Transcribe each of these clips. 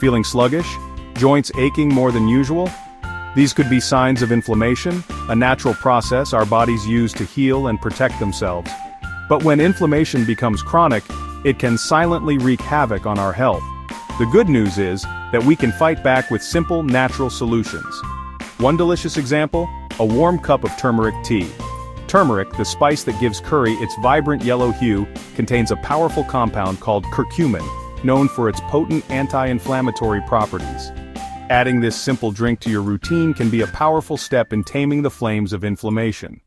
Feeling sluggish? Joints aching more than usual? These could be signs of inflammation, a natural process our bodies use to heal and protect themselves. But when inflammation becomes chronic, it can silently wreak havoc on our health. The good news is that we can fight back with simple, natural solutions. One delicious example: a warm cup of turmeric tea. Turmeric, the spice that gives curry its vibrant yellow hue, contains a powerful compound called curcumin, known for its potent anti-inflammatory properties. Adding this simple drink to your routine can be a powerful step in taming the flames of inflammation.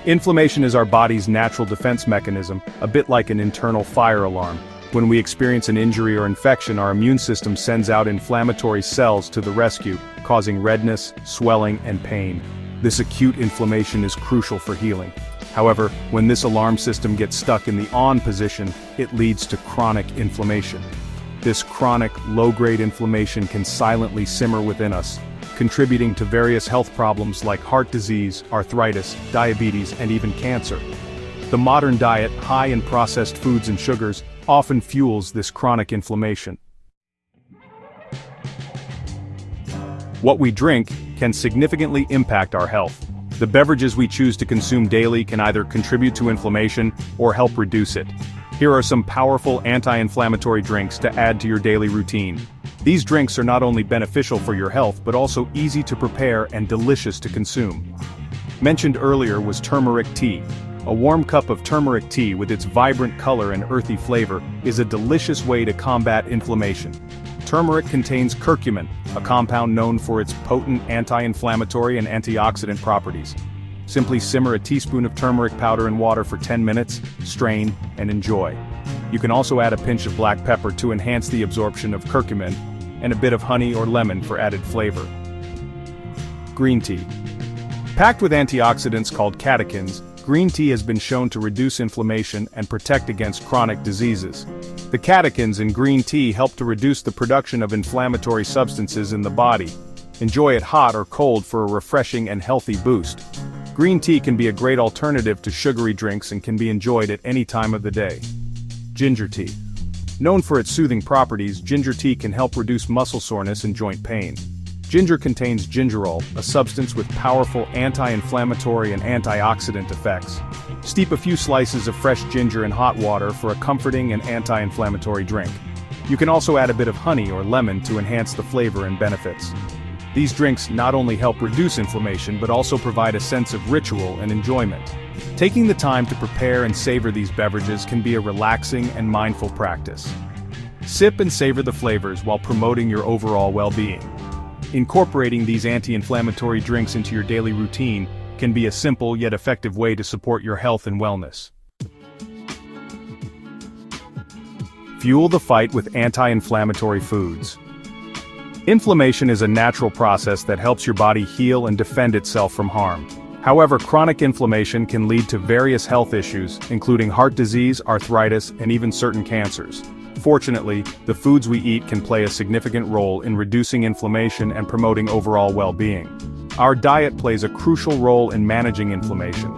Inflammation is our body's natural defense mechanism, a bit like an internal fire alarm. When we experience an injury or infection, our immune system sends out inflammatory cells to the rescue, causing redness, swelling, and pain. This acute inflammation is crucial for healing. However, when this alarm system gets stuck in the on position, it leads to chronic inflammation. This chronic, low-grade inflammation can silently simmer within us, contributing to various health problems like heart disease, arthritis, diabetes, and even cancer. The modern diet, high in processed foods and sugars, often fuels this chronic inflammation. What we drink can significantly impact our health. The beverages we choose to consume daily can either contribute to inflammation or help reduce it. Here are some powerful anti-inflammatory drinks to add to your daily routine. These drinks are not only beneficial for your health but also easy to prepare and delicious to consume. Mentioned earlier was turmeric tea. A warm cup of turmeric tea with its vibrant color and earthy flavor is a delicious way to combat inflammation. Turmeric contains curcumin, a compound known for its potent anti-inflammatory and antioxidant properties. Simply simmer a teaspoon of turmeric powder in water for 10 minutes, strain, and enjoy. You can also add a pinch of black pepper to enhance the absorption of curcumin, and a bit of honey or lemon for added flavor. Green tea. Packed with antioxidants called catechins, green tea has been shown to reduce inflammation and protect against chronic diseases. The catechins in green tea help to reduce the production of inflammatory substances in the body. Enjoy it hot or cold for a refreshing and healthy boost. Green tea can be a great alternative to sugary drinks and can be enjoyed at any time of the day. Ginger tea. Known for its soothing properties, ginger tea can help reduce muscle soreness and joint pain. Ginger contains gingerol, a substance with powerful anti-inflammatory and antioxidant effects. Steep a few slices of fresh ginger in hot water for a comforting and anti-inflammatory drink. You can also add a bit of honey or lemon to enhance the flavor and benefits. These drinks not only help reduce inflammation but also provide a sense of ritual and enjoyment. Taking the time to prepare and savor these beverages can be a relaxing and mindful practice. Sip and savor the flavors while promoting your overall well-being. Incorporating these anti-inflammatory drinks into your daily routine can be a simple yet effective way to support your health and wellness. Fuel the fight with anti-inflammatory foods. Inflammation is a natural process that helps your body heal and defend itself from harm. However, chronic inflammation can lead to various health issues, including heart disease, arthritis, and even certain cancers. Fortunately, the foods we eat can play a significant role in reducing inflammation and promoting overall well-being. Our diet plays a crucial role in managing inflammation.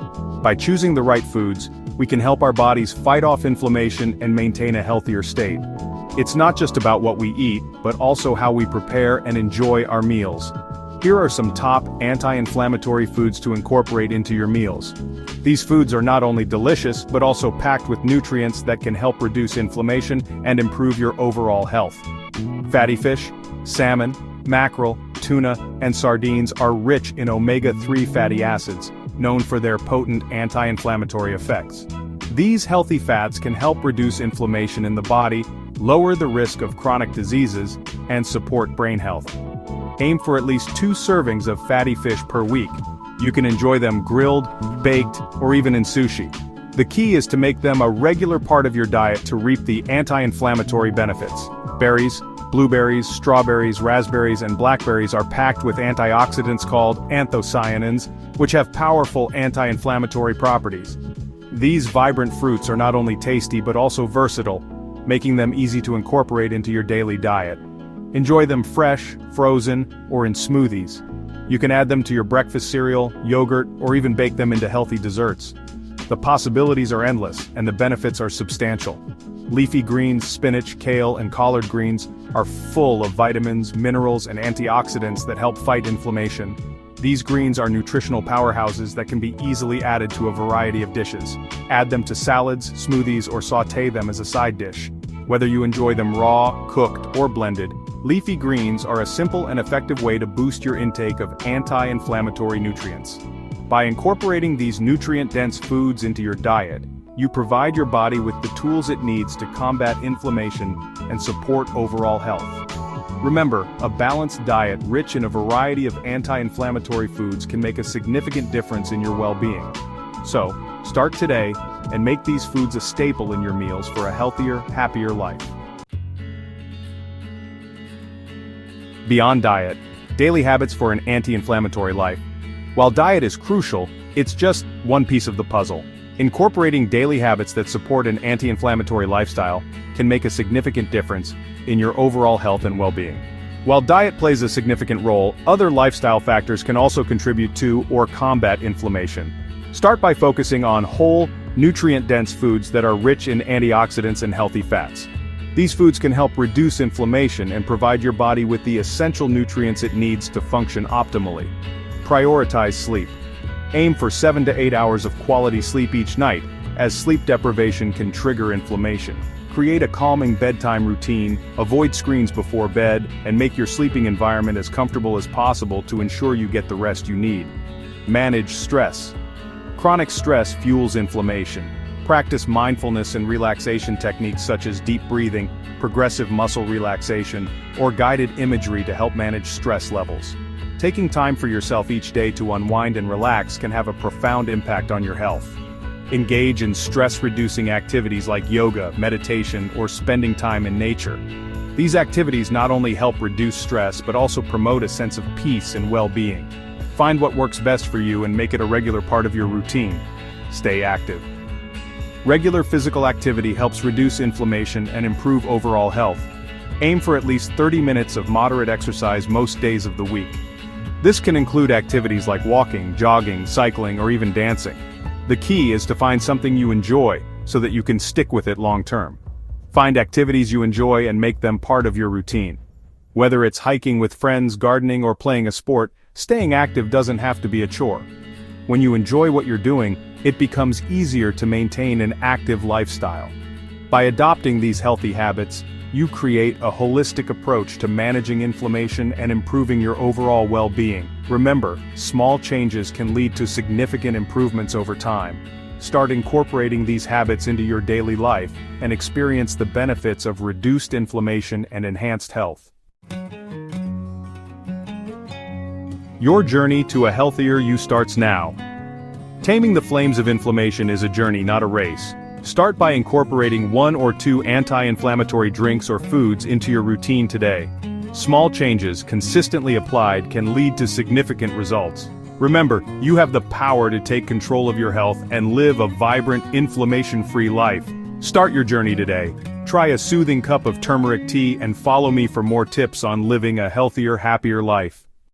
By choosing the right foods, we can help our bodies fight off inflammation and maintain a healthier state. It's not just about what we eat, but also how we prepare and enjoy our meals. Here are some top anti-inflammatory foods to incorporate into your meals. These foods are not only delicious, but also packed with nutrients that can help reduce inflammation and improve your overall health. Fatty fish, salmon, mackerel, tuna, and sardines are rich in omega-3 fatty acids, known for their potent anti-inflammatory effects. These healthy fats can help reduce inflammation in the body, lower the risk of chronic diseases, and support brain health. Aim for at least 2 servings of fatty fish per week. You can enjoy them grilled, baked, or even in sushi. The key is to make them a regular part of your diet to reap the anti-inflammatory benefits. Berries, blueberries, strawberries, raspberries, and blackberries are packed with antioxidants called anthocyanins, which have powerful anti-inflammatory properties. These vibrant fruits are not only tasty but also versatile, making them easy to incorporate into your daily diet. Enjoy them fresh, frozen, or in smoothies. You can add them to your breakfast cereal, yogurt, or even bake them into healthy desserts. The possibilities are endless, and the benefits are substantial. Leafy greens, spinach, kale, and collard greens are full of vitamins, minerals, and antioxidants that help fight inflammation. These greens are nutritional powerhouses that can be easily added to a variety of dishes. Add them to salads, smoothies, or sauté them as a side dish. Whether you enjoy them raw, cooked, or blended, leafy greens are a simple and effective way to boost your intake of anti-inflammatory nutrients. By incorporating these nutrient-dense foods into your diet, you provide your body with the tools it needs to combat inflammation and support overall health. Remember, a balanced diet rich in a variety of anti-inflammatory foods can make a significant difference in your well-being. So, start today and make these foods a staple in your meals for a healthier, happier life. Beyond diet, daily habits for an anti-inflammatory life. While diet is crucial, it's just one piece of the puzzle. Incorporating daily habits that support an anti-inflammatory lifestyle can make a significant difference in your overall health and well-being. While diet plays a significant role, other lifestyle factors can also contribute to or combat inflammation. Start by focusing on whole, nutrient-dense foods that are rich in antioxidants and healthy fats. These foods can help reduce inflammation and provide your body with the essential nutrients it needs to function optimally. Prioritize sleep. Aim for 7 to 8 hours of quality sleep each night, as sleep deprivation can trigger inflammation. Create a calming bedtime routine, avoid screens before bed, and make your sleeping environment as comfortable as possible to ensure you get the rest you need. Manage stress. Chronic stress fuels inflammation. Practice mindfulness and relaxation techniques such as deep breathing, progressive muscle relaxation, or guided imagery to help manage stress levels. Taking time for yourself each day to unwind and relax can have a profound impact on your health. Engage in stress-reducing activities like yoga, meditation, or spending time in nature. These activities not only help reduce stress but also promote a sense of peace and well-being. Find what works best for you and make it a regular part of your routine. Stay active. Regular physical activity helps reduce inflammation and improve overall health. Aim for at least 30 minutes of moderate exercise most days of the week. This can include activities like walking, jogging, cycling, or even dancing. The key is to find something you enjoy so that you can stick with it long-term. Find activities you enjoy and make them part of your routine. Whether it's hiking with friends, gardening, or playing a sport, staying active doesn't have to be a chore. When you enjoy what you're doing, it becomes easier to maintain an active lifestyle. By adopting these healthy habits, you create a holistic approach to managing inflammation and improving your overall well-being. Remember, small changes can lead to significant improvements over time. Start incorporating these habits into your daily life and experience the benefits of reduced inflammation and enhanced health. Your journey to a healthier you starts now. Taming the flames of inflammation is a journey, not a race. Start by incorporating 1 or 2 anti-inflammatory drinks or foods into your routine today. Small changes, consistently applied, can lead to significant results. Remember, you have the power to take control of your health and live a vibrant, inflammation-free life. Start your journey today. Try a soothing cup of turmeric tea and follow me for more tips on living a healthier, happier life.